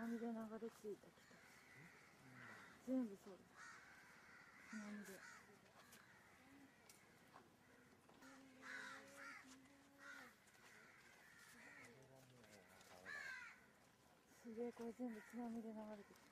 波で流れ着いたきた。全部そうだ。津波で。すげえ、これ全部津波で流れてきた。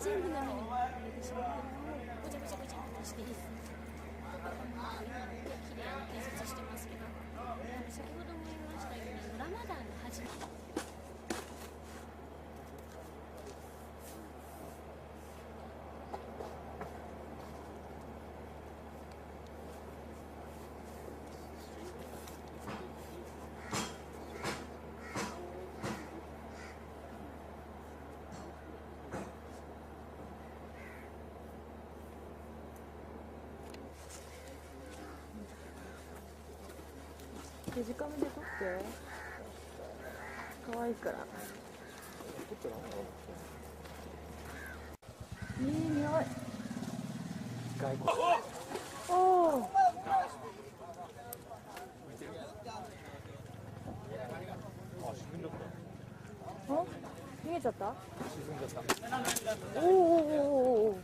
全部波にも入れてしまってごちゃごちゃごちゃってしてですね、きれいに建設してますけど、先ほども言いましたようにラマダンの始まりデジカメで撮って可愛いから。いい匂い。おお。逃げちゃった？沈んじゃった。おおおおお。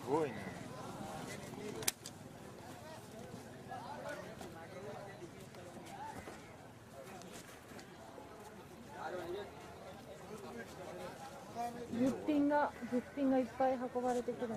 すごいね。物品がいっぱい運ばれてくるんだ。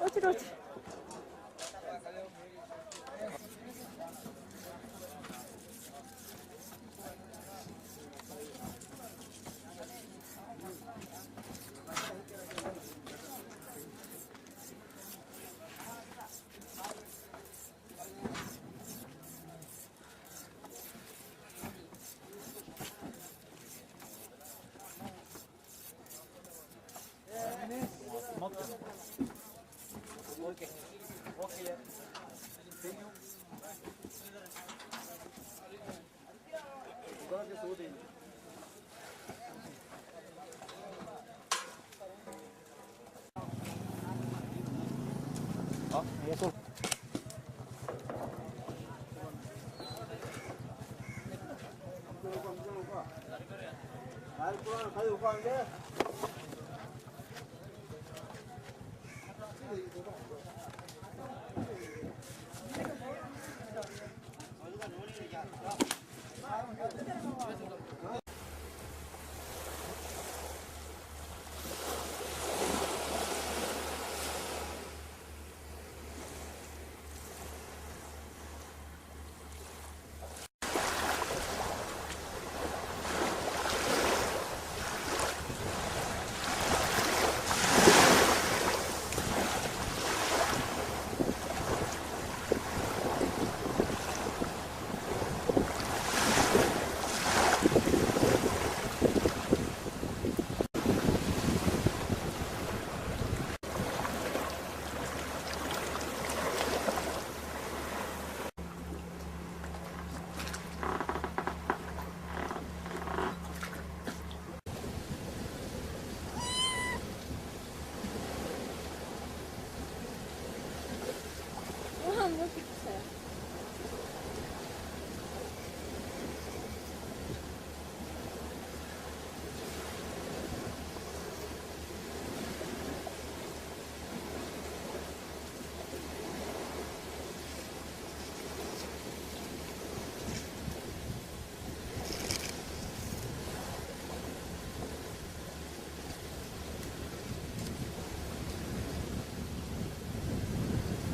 落ちる落ちる。待ってんのかな。あ、もうそう。Gracias.